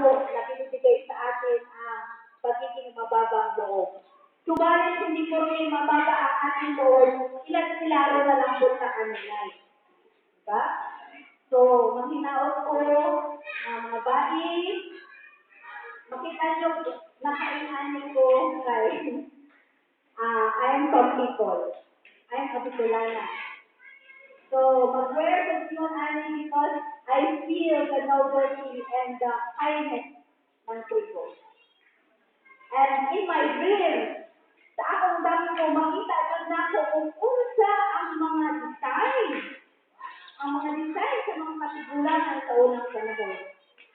apo na binibigay sa atin ang pagiging mababang loob. Subalit hindi po rin mababa ang ating loob, ilan silaro na lang po sa kanila. Diba? So, mahinaot ko mga bayi, makita nyo, nakainani ko kay I am from people. I am Kapitolana. So, mag-wear ko yun ani because I feel the nobility and the kindness ng tribo. And in my dreams, sa akong dami ko, makita na ako kung unsa ang mga design. Ang mga design sa mga katigulangan sa unang panahon.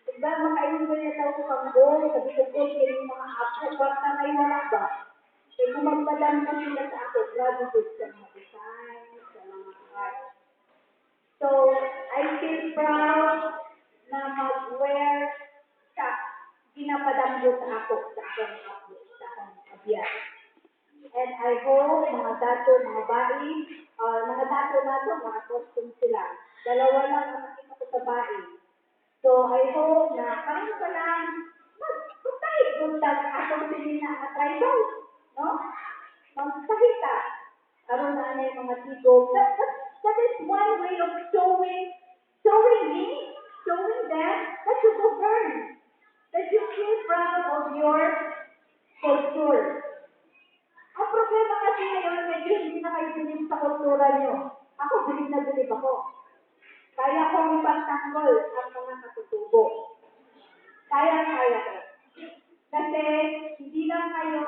Diba, makainong ganyan daw ko kang goal, sabi ko goal, yung mga apo, kwarta na wala ba? Kaya kung magpadam ko sila sa ako, grabe ko sa mga design, sa mga art. So, I feel proud na mag-wear sa ginapadamgo sa ako, sa akong apo, sa akong abiyat. And I hope mga dato, mga bayi, mga dato na to, mga costume sila. Dalawa lang ang nakita ko sa bayi. So I hope na karon pa lang, magtahi kung akong sinin na tribal, no? Magtahita. Karon na yung mga tigog. That is one way of showing them that you govern, that you feel proud of your culture. Ang problema kasi ngayon, medyo hindi na kayo bilib sa kultura nyo. Ako, bilib na bilib ako. Kaya kong ipagtanggol ang mga katutubo. Kaya ko. Kasi, hindi lang kayo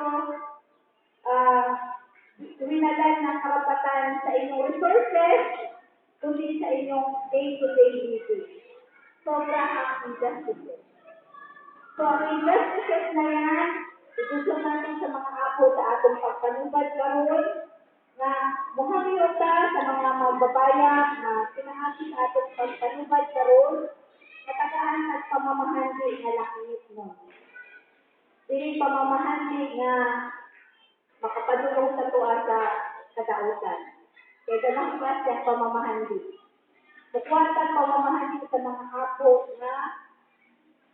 winalan ng karapatan sa inyong resources, kundi sa inyong day-to-day living. Sobra ang injustices. So, ang injustices na yan, itusun natin sa mga apo sa atong pagpanubad karon na muhangyo ta sa mga magbabaya na pinaagi sa atong pagpanubad karon at tagaan at pamamahagi na lakit mo. Dili pamamahagi na makapadulong sa tuwa sa kadautan. Kaya ganang klase ang pamamahagi. Bukwatan pamamahagi sa mga apo na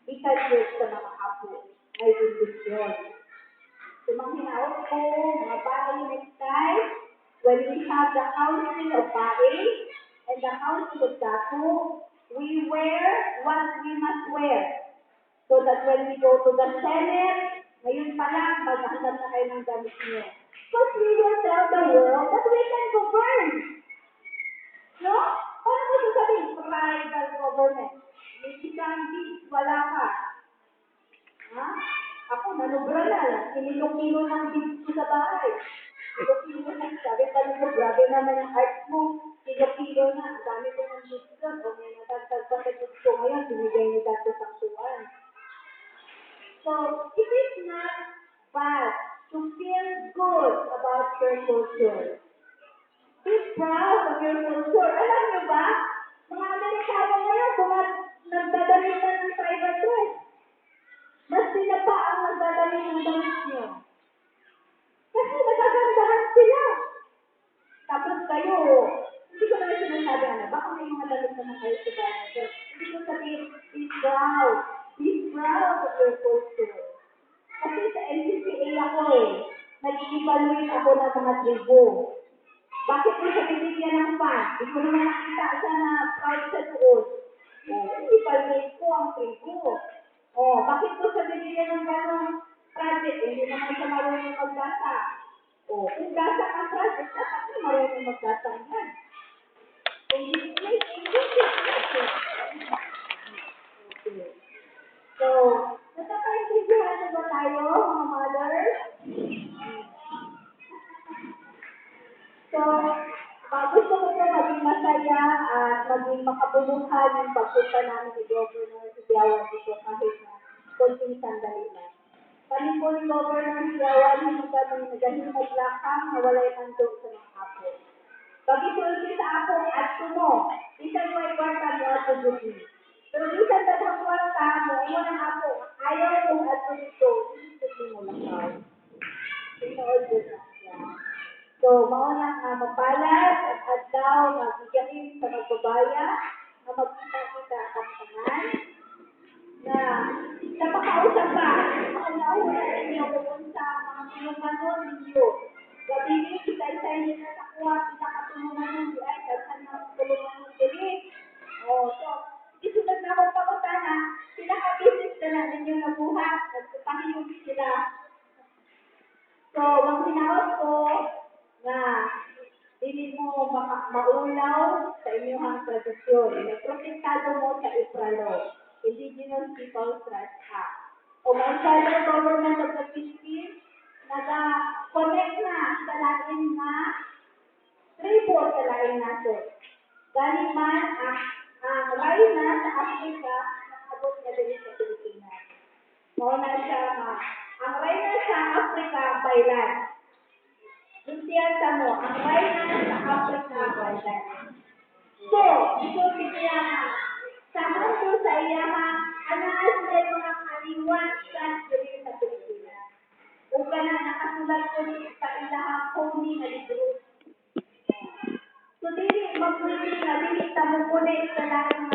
ikadiyos sa mga apo. May bindisyon. So, mga hinaot ko, mga bahay next time, when we have the council of bahay and the council of dato, we wear what we must wear. So that when we go to the Senate, ngayon pa lang, maghahanap na kayo ng gamit niyo. Because we will tell the world that we can govern. No? Paano mo sasabihin? Tribal government. Hindi kang wala ka. Ha? Ako, nanubra na lang. Kinilong-kilo ng dito sa bahay. Kilo-kilo na. Sabi pa nito, grabe naman ang art mo. Kilo-kilo na. Ang dami ko ng dito. O may natagtag pa sa dito ngayon. Binigay niyo dito sa tuwan. So, it is not bad to feel good about your culture. Be proud of your culture. Alam niyo ba? Mga Amerikano ngayon, mga nagdadamit na ng tribal dress. Mas sila pa ang nagdadali ng damit nyo. Kasi nagagandahan sila. Tapos kayo, hindi ko naman sinasabi, baka may mga damit naman kayo sa bayan. Pero hindi ko sabihin, be proud. Be proud of your culture. Kasi sa NCCA ako nag-evaluate ako ng mga tribo. Bakit ko siya binigyan ng fan? Hindi ko naman nakita siya na proud sa doon. I-evaluate ko ang tribo. Bakit ko sa binigyan ng gano'ng project? Hindi naman siya marunong maggasa. Kung gasa ang project, dapat na marunong maggasa yan. Kung display, okay. So, natakaintindihan na ba tayo, mga mothers? So, gusto ko po maging masaya at maging makabuluhan yung pagpunta namin ni Governor Sidiawan dito kahit na konting sandali lang. Kami po ni Governor Sidiawan, hindi kami nagahimog lakang na walay mandog sa mga apo. Pag-isulti sa apo at sumo, isang may kwarta mo at tubutin. Pero isang dadang kwarta mo, iwan ang apo, ayaw mo at tubutin, tubutin mo lang daw. Tinood ko na siya. So, maunang mapalas at adlaw magigahin sa magbabaya na magkita-kita ang tangan na sa kausa pa, mauna-una ninyo pupunta mga pinumanon ninyo. Gabi ni, isa-isa ninyo na nakuha, pinakatulungan ninyo ay dasan ng tulungan ng dili. So, isunod na akong pakutana, pinaka-business na lang ninyo nabuhat, nagpapahiyog sila. So, maghinaot ko na hindi mo maulaw sa inyong tradisyon. Protektado mo sa IPRALO, Indigenous Peoples' Rights Act. O ang Federal Government of the Philippines, nag-connect na sa lain na tribo sa lain natin. Dahil man ang rayna sa Africa, nakabot na din sa Pilipinas. Mauna siya ang rayna sa Africa by land. Duntiyan mo, ang rayna sa Africa by land. So, ito siya sa mundo sa iyaha, anaas na mga kaliwan sa diri sa Pilipinas. O ka na nakasulat ko sa ilahang holy na libro. So, dili, magpili na dili, tamukulit sa lahat